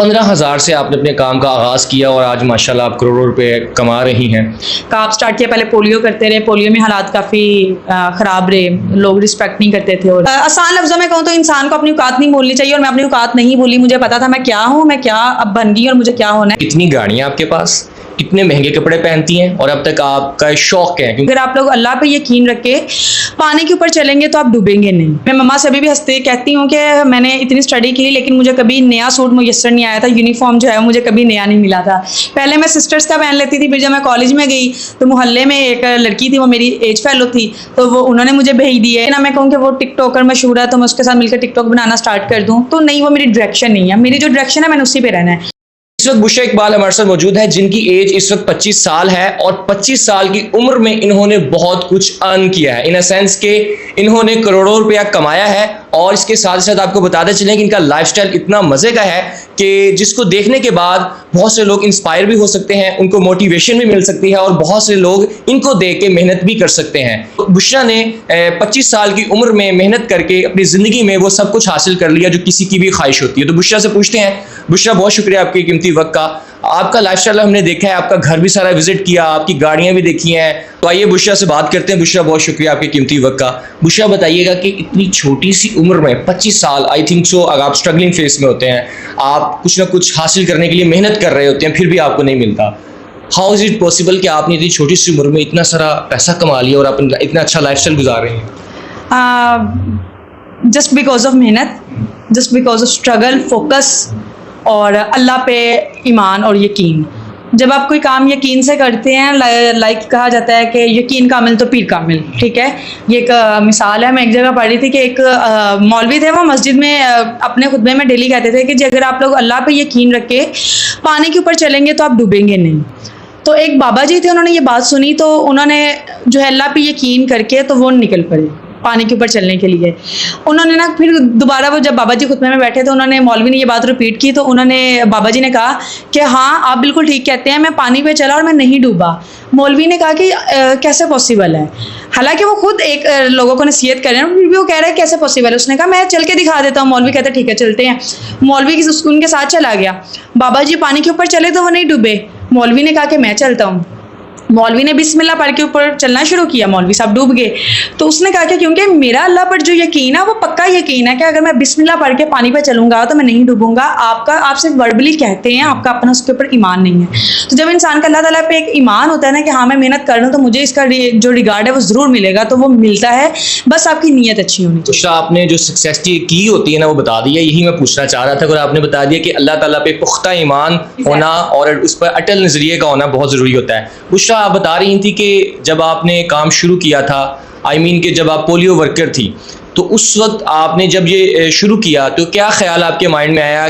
15,000 से आपने अपने काम का आगाज़ किया और आज माशाल्लाह आप करोड़ों रुपए कमा रही हैं। काम स्टार्ट किया, पहले पोलियो करते रहे, पोलियो में हालात काफ़ी ख़राब रहे, लोग रिस्पेक्ट नहीं करते थे। और आसान लफ्ज़ों में कहूँ तो इंसान को अपनी औकात नहीं भूलनी चाहिए, और मैं अपनी औकात नहीं भूली। मुझे पता था मैं क्या हूँ, मैं क्या अब बन गई और मुझे क्या होना है। कितनी गाड़ियाँ आपके पास, कितने महंगे कपड़े पहनती हैं और अब तक आपका शौक है? अगर आप लोग अल्लाह पे यकीन रख के पानी के ऊपर चलेंगे तो आप डूबेंगे नहीं। मैं मम्मा से अभी भी हंसते कहती हूँ कि मैंने इतनी स्टडी की लेकिन मुझे कभी नया सूट मुयस्सर नहीं आया था, यूनिफॉर्म जो है मुझे कभी नया नहीं मिला था। पहले मैं सिस्टर्स का पहन लेती थी, फिर जब मैं कॉलेज में गई तो मोहल्ले में एक लड़की थी, वो मेरी एज फेलो थी, तो वो उन्होंने मुझे भेज दिए ना। मैं कहूँ कि वो टिकटॉकर मशहूर है तो मैं उसके साथ मिलकर टिकटॉक बनाना स्टार्ट कर दूँ, तो नहीं, वो मेरी डायरेक्शन नहीं है। मेरी जो डायरेक्शन है मैंने उसी पे रहना है। इस वक्त बुशरा इकबाल हमारे साथ मौजूद है, जिनकी एज इस वक्त 25 साल है और 25 साल की उम्र में इन्होंने बहुत कुछ अर्न किया है, इन अ सेंस के इन्होंने करोड़ों रुपया कमाया है। और इसके साथ साथ आपको बताते चलें कि इनका लाइफस्टाइल इतना मज़े का है कि जिसको देखने के बाद बहुत से लोग इंस्पायर भी हो सकते हैं, उनको मोटिवेशन भी मिल सकती है और बहुत से लोग इनको देख के मेहनत भी कर सकते हैं। बुशरा ने 25 साल की उम्र में मेहनत करके अपनी ज़िंदगी में वो सब कुछ हासिल कर लिया जो किसी की भी ख्वाहिश होती है। तो बुशरा से पूछते हैं, बुशरा बहुत शुक्रिया आपके कीमती वक्त का। आपका लाइफस्टाइल हमने देखा है, आपका घर भी सारा विजिट किया, आपकी गाड़ियाँ भी देखी हैं, तो आइए बुशरा से बात करते हैं। बुशरा बहुत शुक्रिया आपके कीमती वक्त का। बुशरा बताइएगा कि इतनी छोटी सी उम्र में 25 साल, आई थिंक सो, अगर आप स्ट्रगलिंग फेस में होते हैं, आप कुछ ना कुछ हासिल करने के लिए मेहनत कर रहे होते हैं, फिर भी आपको नहीं मिलता। हाउ इज़ इट पॉसिबल कि आपने इतनी छोटी सी उम्र में इतना सारा पैसा कमा लिया और आप इतना अच्छा लाइफस्टाइल गुजार रहे हैं? जस्ट बिकॉज ऑफ मेहनत, just because of struggle, focus और अल्लाह पे ईमान और यकीन। जब आप कोई काम यकीन से करते हैं, लाइक कहा जाता है कि यकीन कामिल तो पीर कामिल, ठीक है। ये एक मिसाल है। मैं एक जगह पढ़ रही थी कि एक मौलवी थे, वो मस्जिद में अपने खुतबे में डेली कहते थे कि जी अगर आप लोग अल्लाह पे यकीन रख के पानी के ऊपर चलेंगे तो आप डूबेंगे नहीं। तो एक बाबा जी थे, उन्होंने ये बात सुनी तो उन्होंने जो है अल्लाह पे यकीन करके तो वो निकल पड़े पानी के ऊपर चलने के लिए। उन्होंने ना फिर दोबारा वो जब बाबा जी खुतबे में बैठे तो उन्होंने, मौलवी ने ये बात रिपीट की तो उन्होंने, बाबा जी ने कहा कि हाँ आप बिल्कुल ठीक कहते हैं, मैं पानी पे चला और मैं नहीं डूबा। मौलवी ने कहा कि कैसे पॉसिबल है? हालांकि वो खुद एक लोगों को नसीहत कर रहे हैं, फिर भी वो कह रहा है कैसे पॉसिबल है। उसने कहा मैं चल के दिखा देता हूँ। मौलवी कहते ठीक है चलते हैं। मौलवी उनके साथ चला गया। बाबा जी पानी के ऊपर चले तो वो नहीं डूबे। मौलवी ने कहा कि मैं चलता हूँ। मौलवी ने बिस्मिल्लाह पढ़ के ऊपर चलना शुरू किया, मौलवी साहब डूब गए। तो उसने कहा कि क्योंकि मेरा अल्लाह पर जो यकीन है वो पक्का यकीन है कि अगर मैं बिस्मिल्लाह पढ़ के पानी पे चलूंगा तो मैं नहीं डूबूंगा। आप सिर्फ वर्बली कहते हैं, आपका अपना उसके ऊपर ईमान नहीं है। तो जब इंसान का अल्लाह ताला पे एक ईमान होता है ना कि हाँ मैं मेहनत कर रहा हूँ तो मुझे इसका जो रिगार्ड है वो ज़रूर मिलेगा, तो वो मिलता है। बस आपकी नीयत अच्छी होनी चाहिए। तो आपने जो सक्सेस की होती है ना वो बता दिया, यही मैं पूछना चाह रहा था। और आपने बता दिया कि अल्लाह ताला पे पुख्ता ईमान होना और उस पर अटल नजरिए का होना बहुत ज़रूरी होता है। बुशरा आप बता रही थी कि जब आपने काम शुरू किया था, कि जब आप पोलियो वर्कर थी, तो उस वक्त आपने जब ये शुरू किया तो क्या ख्याल आपके माइंड में आया?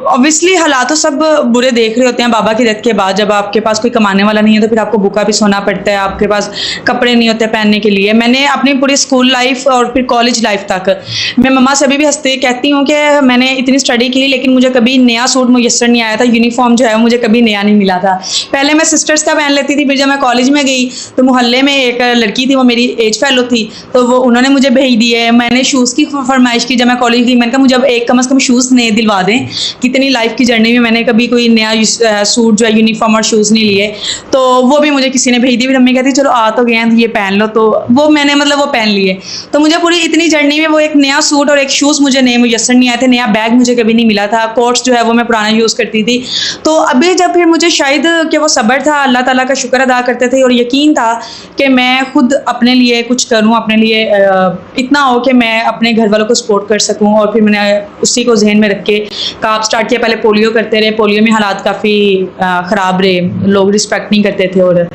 ऑब्वियसली हालात तो सब बुरे देख रहे होते हैं। बाबा की डेथ के बाद जब आपके पास कोई कमाने वाला नहीं है तो फिर आपको भूखा भी सोना पड़ता है, आपके पास कपड़े नहीं होते पहनने के लिए। मैंने अपनी पूरी स्कूल लाइफ और फिर कॉलेज लाइफ तक, मैं मम्मा से अभी भी हंसते कहती हूँ कि मैंने इतनी स्टडी की लेकिन मुझे कभी नया सूट मुयस्सर नहीं आया था, यूनिफॉर्म जो है मुझे कभी नया नहीं मिला था। पहले मैं सिस्टर्स का पहन लेती थी, फिर जब मैं कॉलेज में गई तो मोहल्ले में एक लड़की थी, वो मेरी एज फेलो थी, तो वो उन्होंने मुझे भेज दिए। मैंने शूज़ की फरमाइश की जब मैं कॉलेज गई, मैंने कहा मुझे अब एक कम से कम शूज़ नए दिलवा दें। कितनी लाइफ की जर्नी में मैंने कभी कोई नया सूट जो है यूनिफॉर्म और शूज़ नहीं लिए, तो वो भी मुझे किसी ने भेज दी। फिर मम्मी कहती चलो आ तो गए हैं तो ये पहन लो, तो वो मैंने वो पहन लिए। तो मुझे पूरी इतनी जर्नी में वो एक नया सूट और एक शूज़ मुझे नए मुयस्सर नहीं आए थे, नया बैग मुझे कभी नहीं मिला था, कोट्स जो है वो मैं पुराना यूज़ करती थी। तो अभी जब फिर मुझे शायद कि वो सब्र था, अल्लाह ताला का शुक्र अदा करते थे और यकीन था कि मैं खुद अपने लिए कुछ करूँ, अपने लिए इतना हो कि मैं अपने घर वालों को सपोर्ट कर सकूं। और फिर मैंने उसी को जहन में रख के काम स्टार्ट किया। पहले पोलियो करते रहे, पोलियो में हालात काफ़ी ख़राब रहे, लोग रिस्पेक्ट नहीं करते थे और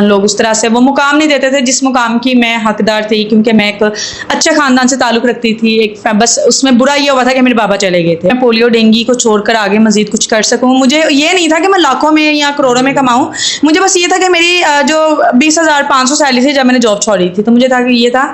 लोग उस तरह से वो मुकाम नहीं देते थे जिस मुकाम की मैं हकदार थी, क्योंकि मैं एक अच्छे ख़ानदान से ताल्लुक़ रखती थी। एक बस उसमें बुरा ये हुआ था कि मेरे बाबा चले गए थे। मैं पोलियो डेंगू को छोड़कर आगे मज़ीद कुछ कर सकूँ। मुझे ये नहीं था कि मैं लाखों में या करोड़ों में कमाऊँ, मुझे बस ये था कि मेरी जो 20,500 सैलरी थी जब मैंने जॉब छोड़ी थी, तो मुझे था कि ये था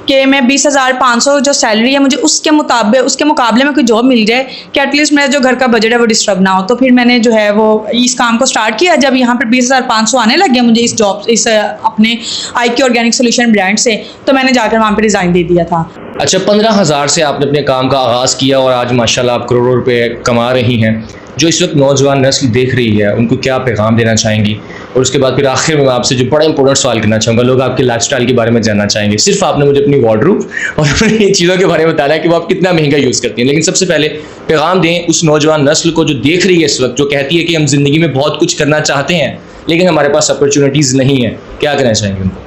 कि मैं 20,500 जो सैलरी है मुझे उसके मुकाबले में कोई जॉब मिल जाए कि एटलीस्ट मेरा जो घर का बजट है वो डिस्टर्ब ना हो। तो फिर मैंने जो है वो इस काम को स्टार्ट किया। जब यहाँ पर 20,500 आने लग गया मुझे इस अपने IQ ऑर्गेनिक सोल्यूशन ब्रांड से, तो मैंने जाकर वहाँ पर रिज़ाइन दे दिया था। अच्छा, 15,000 से आपने अपने काम का आगाज़ किया और आज माशाल्लाह आप करोड़ों रुपए कमा रही हैं। जो इस वक्त नौजवान नस्ल देख रही है उनको क्या पैगाम देना चाहेंगी? और उसके बाद फिर आखिर में मैं आपसे जो बड़ा इंपॉर्टेंट सवाल करना चाहूँगा, लोग आपके लाइफस्टाइल के बारे में जानना चाहेंगे। सिर्फ आपने मुझे अपनी वार्डरोब और अपनी चीज़ों के बारे में बताना है कि वो आप कितना महंगा यूज़ करती हैं, लेकिन सबसे पहले पैगाम दें उस नौजवान नस्ल को जो देख रही है इस वक्त, जो कहती है कि हम ज़िंदगी में बहुत कुछ करना चाहते हैं लेकिन हमारे पास अपॉर्चुनिटीज़ नहीं है। क्या कहना चाहेंगे उनको?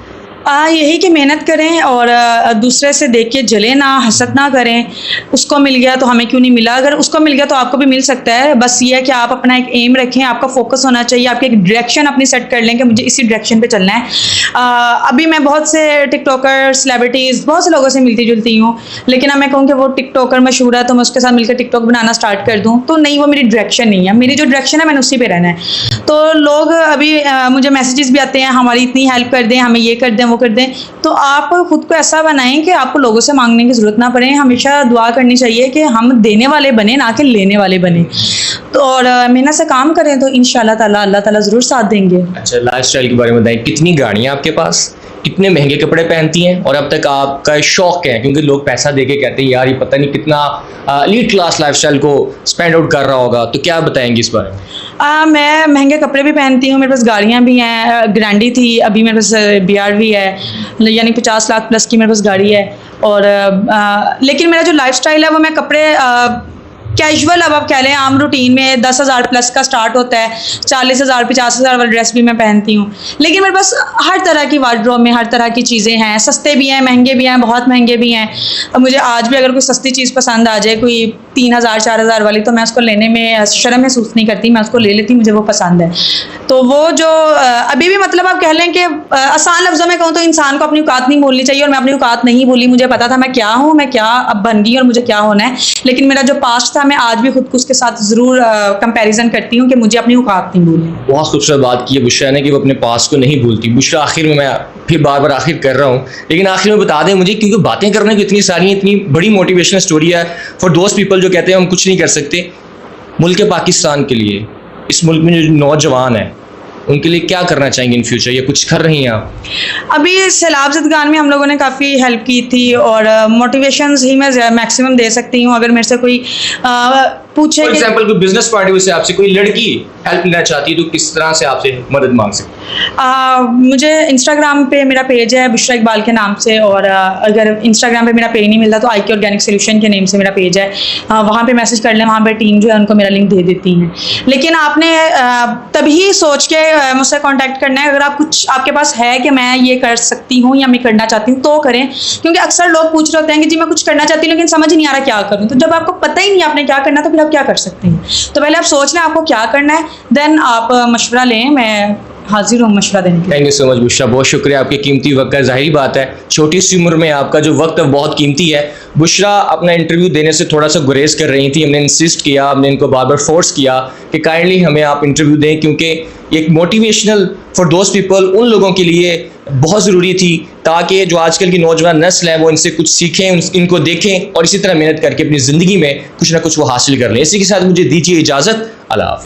यही कि मेहनत करें और दूसरे से देख के जले ना, हसद ना करें। उसको मिल गया तो हमें क्यों नहीं मिला, अगर उसको मिल गया तो आपको भी मिल सकता है। बस ये है कि आप अपना एक एम रखें, आपका फोकस होना चाहिए, आपकी एक डायरेक्शन अपनी सेट कर लें कि मुझे इसी डायरेक्शन पे चलना है। अभी मैं बहुत से टिकटॉकर, सेलिब्रिटीज़, बहुत से लोगों से मिलती जुलती हूँ, लेकिन अब मैं कहूँ कि वो टिकटॉकर मशहूर है तो मैं उसके साथ मिलकर टिकटॉक बनाना स्टार्ट कर दूँ, तो नहीं, वो मेरी डायरेक्शन नहीं है। मेरी जो डायरेक्शन है मैंने उसी पर रहना है। तो लोग अभी मुझे मैसेजेस भी आते हैं, हमारी इतनी हेल्प कर दें, हमें ये कर दें, वो कर दें। तो आप खुद को ऐसा बनाएं कि आपको लोगों से मांगने की ज़रूरत ना पड़े। हमेशा दुआ करनी चाहिए कि हम देने वाले बने, ना कि लेने वाले बने। तो और मेहनत से काम करें तो इंशाल्लाह ताला अल्लाह ताला ज़रूर साथ देंगे। अच्छा, लाइफस्टाइल के बारे में बताएं, कितनी गाड़ियाँ आपके पास, कितने महंगे कपड़े पहनती हैं और अब तक आपका शौक है? क्योंकि लोग पैसा दे के कहते हैं यार ये पता नहीं कितना एलीट क्लास लाइफस्टाइल को स्पेंड आउट कर रहा होगा, तो क्या बताएंगे इस बारे में? मैं महंगे कपड़े भी पहनती हूँ, मेरे पास गाड़ियाँ भी हैं। ग्रैंडी थी, अभी मेरे पास BR भी है, यानी 50 लाख प्लस की मेरे पास गाड़ी है। और लेकिन मेरा जो लाइफस्टाइल है वो मैं कपड़े कैजुअल, अब आप कह लें आम रूटीन में 10,000 प्लस का स्टार्ट होता है, 40,000 50,000 वाली ड्रेस भी मैं पहनती हूँ। लेकिन मेरे पास हर तरह की वार्डरोब में हर तरह की चीज़ें हैं, सस्ते भी हैं, महंगे भी हैं, बहुत महंगे भी हैं। अब मुझे आज भी अगर कोई सस्ती चीज़ पसंद आ जाए, कोई 3,000 4,000 वाली, तो मैं उसको लेने में शर्म महसूस नहीं करती, मैं उसको ले लेती, मुझे वो पसंद है। तो वो जो अभी भी मतलब आप कह लें कि आसान लफ्ज़ों में कहूँ तो इंसान को अपनी औकात नहीं भूलनी चाहिए, और मैं अपनी औकात नहीं भूली। मुझे पता था मैं क्या हूँ, मैं क्या अब बन गई और मुझे क्या होना है। लेकिन मेरा जो पास्ट था, मैं आज भी खुद को उसके साथ ज़रूर कंपैरिजन करती हूँ कि मुझे अपनी औकात नहीं भूलनी। बहुत खूबसूरत बात की है बुशरा ने कि वो अपने पास्ट को नहीं भूलती। बुशरा, आखिर में मैं फिर बार बार आखिर कर रहा हूँ, लेकिन आखिर में बता दें मुझे, क्योंकि बातें करने की इतनी सारी, इतनी बड़ी मोटिवेशनल स्टोरी है फॉर दोस्त पीपल जो कहते हैं हम कुछ नहीं कर सकते। मुल्क पाकिस्तान के लिए, इस मुल्क में जो नौजवान है उनके लिए क्या करना चाहेंगे इन फ्यूचर, या कुछ कर रही हैं आप? अभी सैलाब ज़दगान में हम लोगों ने काफ़ी हेल्प की थी, और मोटिवेशंस ही मैं मैक्सिमम दे सकती हूँ। अगर मेरे से कोई पूछे, फॉर एग्जांपल कोई बिजनेस पार्टी से आपसे कोई लड़की हेल्प लेना चाहती है तो किस तरह से आपसे मदद मांग सकती है? मुझे इंस्टाग्राम पे मेरा पेज है बुशरा इकबाल के नाम से, और अगर इंस्टाग्राम पे मेरा पेज नहीं मिलता तो IK ऑर्गेनिक सोल्यूशन के नेम से मेरा पेज है, वहाँ पे मैसेज कर लें, वहाँ पे टीम जो है उनको मेरा लिंक दे देती है। लेकिन आपने तभी सोच के मुझसे कांटेक्ट करना है अगर आप कुछ आपके पास है कि मैं ये कर सकती हूँ या मैं करना चाहती हूँ, तो करें। क्योंकि अक्सर लोग पूछ रहे होते हैं कि जी मैं कुछ करना चाहती हूँ लेकिन समझ नहीं आ रहा क्या करूँ। तो जब आपको पता ही नहीं आपने क्या करना, तो फिर आप क्या कर सकते हैं? तो पहले आप सोच लें आपको क्या करना है, देन आप मशवरा लें। मैं हाजिर हूँ मशवरा देने के लिए। Thank you so much Bushra, बहुत शुक्रिया आपके कीमती वक्त का। जाहिर बात है छोटी सी उम्र में आपका जो वक्त है बहुत कीमती है। बुशरा अपना इंटरव्यू देने से थोड़ा सा गुरेज कर रही थी, हमने इंसिस्ट किया, हमने इनको बार बार फोर्स किया कि काइंडली हमें आप इंटरव्यू दें, क्योंकि एक मोटिवेशनल फॉर दोज पीपल, उन लोगों के लिए बहुत ज़रूरी थी, ताकि जो आजकल की नौजवान नस्ल है वो इनसे कुछ सीखें, इनको देखें और इसी तरह मेहनत करके अपनी ज़िंदगी में कुछ ना कुछ वो हासिल कर लें। इसी के साथ मुझे दीजिए इजाज़त। अल्लाह हाफ़िज़।